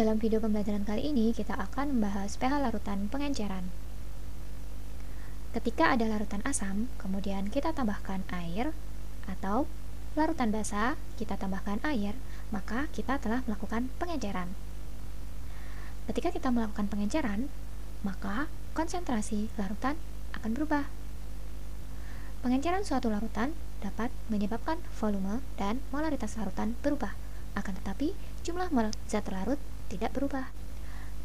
Dalam video pembelajaran kali ini, kita akan membahas pH larutan pengenceran. Ketika ada larutan asam, kemudian kita tambahkan air, atau larutan basa, kita tambahkan air, maka kita telah melakukan pengenceran. Ketika kita melakukan pengenceran, maka konsentrasi larutan akan berubah. Pengenceran suatu larutan dapat menyebabkan volume dan molaritas larutan berubah, akan tetapi jumlah mol zat larut tidak berubah.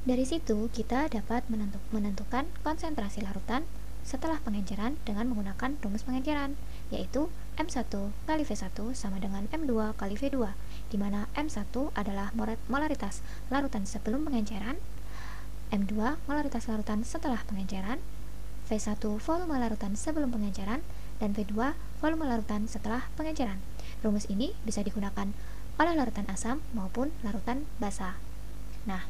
Dari situ kita dapat menentukan konsentrasi larutan setelah pengenceran dengan menggunakan rumus pengenceran, yaitu M1 kali V1 sama dengan M2 kali V2, di mana M1 adalah molaritas larutan sebelum pengenceran, M2 molaritas larutan setelah pengenceran, V1 volume larutan sebelum pengenceran, dan V2 volume larutan setelah pengenceran. Rumus ini bisa digunakan oleh larutan asam maupun larutan basa. Nah,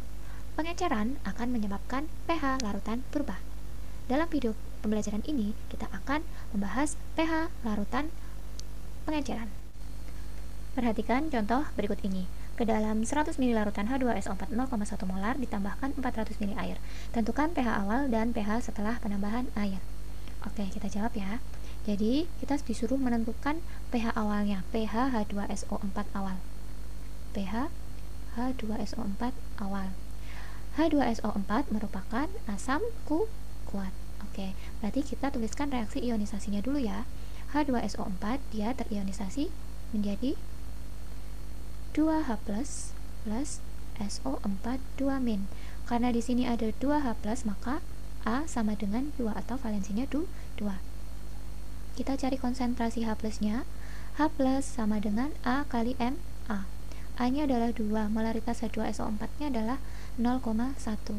pengenceran akan menyebabkan pH larutan berubah. Dalam video pembelajaran ini, kita akan membahas pH larutan pengenceran. Perhatikan contoh berikut ini. Ke dalam 100 ml larutan H2SO4 0,1 molar ditambahkan 400 ml air. Tentukan pH awal dan pH setelah penambahan air. Oke, kita jawab ya. Jadi, kita disuruh menentukan pH awalnya, pH H2SO4 awal. pH H2SO4 awal. H2SO4 merupakan asam kuat. Oke, berarti kita tuliskan reaksi ionisasinya dulu ya. H2SO4 dia terionisasi menjadi 2H plus SO4 2-. Karena di sini ada 2H plus, maka A sama dengan 2 atau valensinya 2. Kita cari konsentrasi H plusnya. H plus sama dengan A kali MA. A-nya adalah 2, molaritas H2SO4-nya adalah 0,1,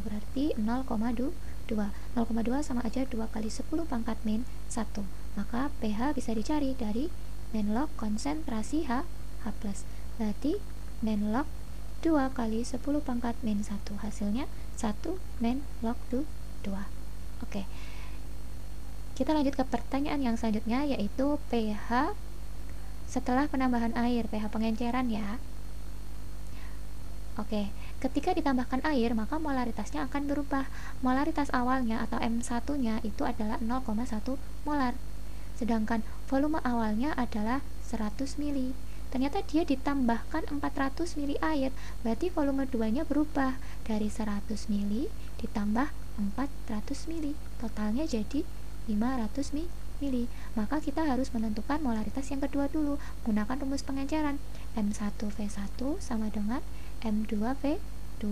berarti 0,2. 0,2 sama aja 2 kali 10 pangkat min 1. Maka pH bisa dicari dari min log konsentrasi H plus. Berarti min log 2 kali 10 pangkat min 1. Hasilnya 1 min log 2. Oke. Kita lanjut ke pertanyaan yang selanjutnya, yaitu pH setelah penambahan air, pH pengenceran ya. Oke, ketika ditambahkan air, maka molaritasnya akan berubah. Molaritas awalnya atau M1-nya itu adalah 0,1 molar. Sedangkan volume awalnya adalah 100 ml. Ternyata dia ditambahkan 400 ml air, berarti volume 2-nya berubah dari 100 ml ditambah 400 ml. Totalnya jadi 500 ml. Maka kita harus menentukan molaritas yang kedua dulu menggunakan rumus pengenceran. M1V1 sama dengan M2V2.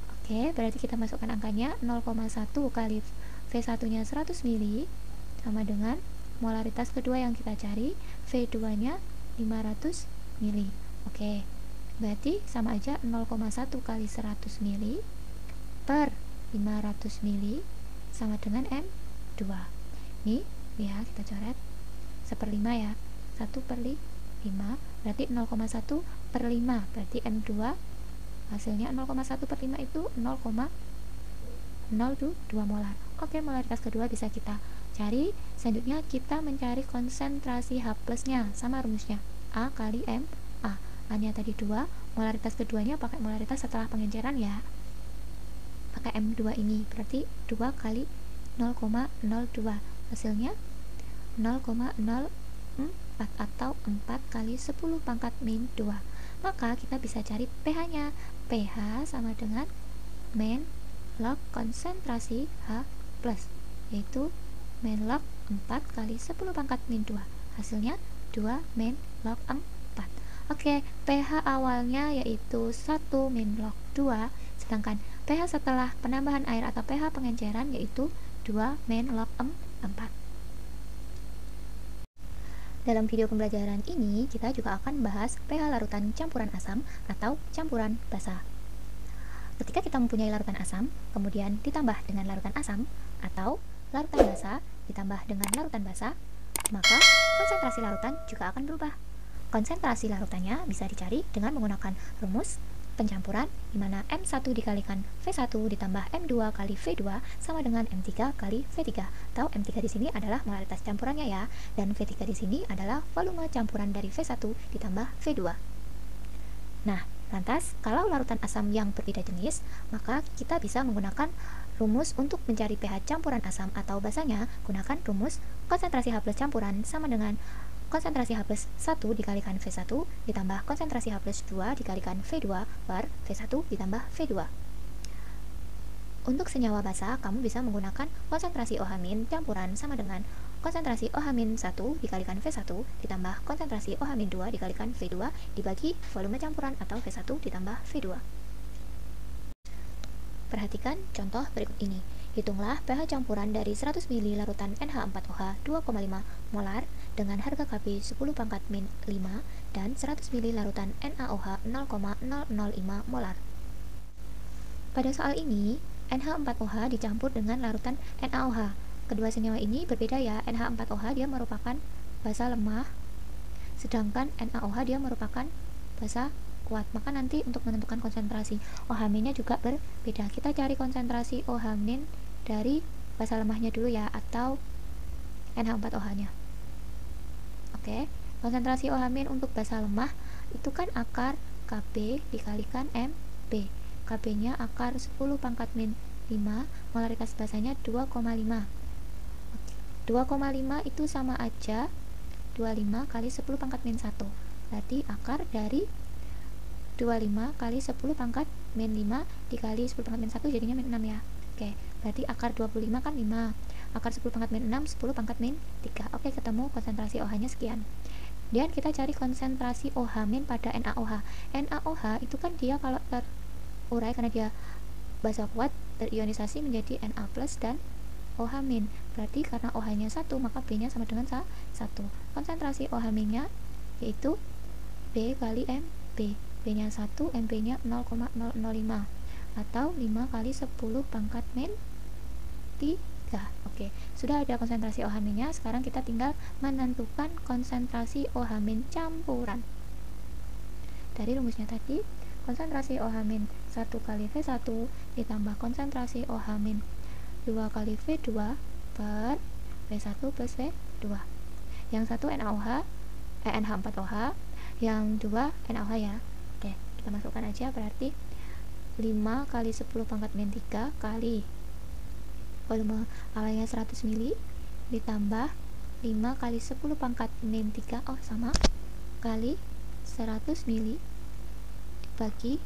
Oke, berarti kita masukkan angkanya 0,1 kali V1 nya 100 ml sama dengan molaritas kedua yang kita cari, V2 nya 500 ml. Oke, berarti sama aja 0,1 kali 100 ml per 500 ml sama dengan M2. Ini ya, kita coret 1/5 ya, 1/5, berarti 0,1/5, berarti M2 hasilnya 0,1/5 itu 0,02 molar. Oke, molaritas kedua bisa kita cari. Selanjutnya kita mencari konsentrasi H plusnya, sama rumusnya A kali MA. A nya tadi 2, molaritas keduanya pakai molaritas setelah pengenceran ya, pakai M2 ini, berarti 2 kali 0,02, hasilnya 0,04 atau 4 kali 10 pangkat min 2. Maka kita bisa cari pH nya. pH sama dengan min log konsentrasi H plus, yaitu min log 4 kali 10 pangkat min 2. Hasilnya 2 min log 4. Oke, pH awalnya yaitu 1 min log 2, sedangkan pH setelah penambahan air atau pH pengenceran yaitu 2 min log 4. Dalam video pembelajaran ini, kita juga akan membahas pH larutan campuran asam atau campuran basa. Ketika kita mempunyai larutan asam, kemudian ditambah dengan larutan asam, atau larutan basa ditambah dengan larutan basa, maka konsentrasi larutan juga akan berubah. Konsentrasi larutannya bisa dicari dengan menggunakan rumus pencampuran, di mana M1 dikalikan V1 ditambah M2 kali V2 sama dengan M3 kali V3. Atau M3 di sini adalah molaritas campurannya ya, dan V3 di sini adalah volume campuran dari V1 ditambah V2. Nah, Lantas, kalau larutan asam yang berbeda jenis, maka kita bisa menggunakan rumus untuk mencari pH campuran asam atau basanya, gunakan rumus konsentrasi H+ campuran sama dengan konsentrasi H+ 1 dikalikan V1 ditambah konsentrasi H+ 2 dikalikan V2 per V1 ditambah V2. Untuk senyawa basa, kamu bisa menggunakan konsentrasi OH- campuran sama dengan konsentrasi OH-1 dikalikan V1 ditambah konsentrasi OH-2 dikalikan V2 dibagi volume campuran atau V1 ditambah V2. Perhatikan contoh berikut ini. Hitunglah pH campuran dari 100 ml larutan NH4OH 2,5 molar dengan harga Kp 10⁻⁵ dan 100 ml larutan NaOH 0,005 molar. Pada soal ini, NH4OH dicampur dengan larutan NaOH. Kedua senyawa ini berbeda ya. NH4OH dia merupakan basa lemah, sedangkan NaOH dia merupakan basa kuat. Maka nanti untuk menentukan konsentrasi OH- juga berbeda. Kita cari konsentrasi OH- dari basa lemahnya dulu ya, atau NH4OH-nya. Oke, konsentrasi OH- untuk basa lemah itu kan akar Kp dikalikan Mb. Kp-nya akar 10⁻⁵, molaritas basanya 2,5. 2,5 itu sama aja 25 kali 10⁻⁻1. Berarti akar dari 25 kali 10⁻⁻5 dikali 10⁻⁻1 jadinya min 6 ya. Oke, berarti akar 25 kan 5. Akar 10⁻⁻6 10⁻⁻3. Oke, ketemu konsentrasi OH-nya sekian. Dan kita cari konsentrasi OH- pada NaOH. NaOH itu kan dia kalau terurai karena dia basa kuat terionisasi menjadi Na+ dan OH-. Berarti karena OH-nya 1 maka B-nya sama dengan 1. Konsentrasi OH-nya yaitu B kali MB. B-nya 1, MB-nya 0,005 atau 5 kali 10⁻⁻3. Oke, sudah ada konsentrasi OH-nya. Sekarang kita tinggal menentukan konsentrasi OH- campuran. Dari rumusnya tadi, konsentrasi OH- 1 kali V1 ditambah konsentrasi OH- 2 kali V2 per V1 plus V2. Yang satu NaOH, NH4OH, yang dua NaOH ya. Oke, kita masukkan aja, berarti 5 kali 10⁻⁻3 kali volume awalnya 100 ml ditambah 5 kali 10⁻⁻3 sama kali 100 ml bagi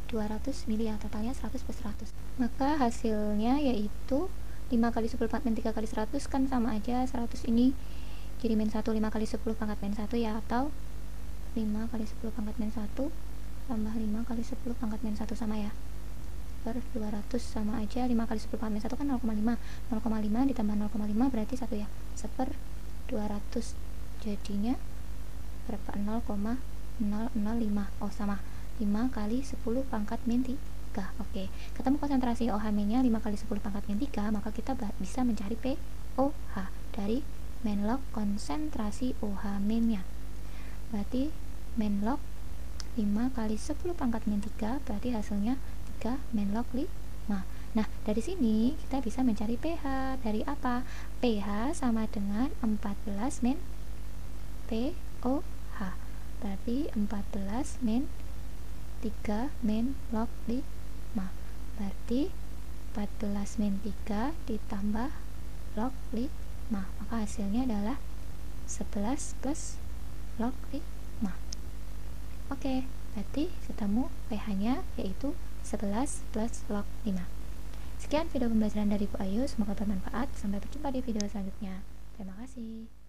200 ml ya, totalnya 100 plus 100. Maka hasilnya yaitu 5 kali 10⁻⁻3 kali 100 kan sama aja 100 ini jadi min 1, 5 kali 10⁻⁻1 ya, atau 5 kali 10⁻⁻1 tambah 5 kali 10⁻⁻1 sama ya, per 200 sama aja. 5 kali 10⁻⁻1 kan 0,5. 0,5 ditambah 0,5 berarti 1 ya, 1/200 jadinya berapa? 0,005. Oh, sama 5 kali 10⁻⁻3. Oke, ketemu konsentrasi OH- nya 5 kali 10⁻⁻3, maka kita bisa mencari pOH dari main log konsentrasi OH-nya. Berarti main log 5 kali 10⁻⁻3 berarti hasilnya 3 main log 5. Nah, dari sini kita bisa mencari pH. Dari apa? pH sama dengan 14 min pOH. Berarti 14 min 3 min log 5. Berarti 14 min 3 ditambah log 5. Maka hasilnya adalah 11 plus log 5. Oke, berarti ketemu pH-nya yaitu 11 plus log 5. Sekian video pembelajaran dari Bu Ayu, semoga bermanfaat. Sampai berjumpa di video selanjutnya. Terima kasih.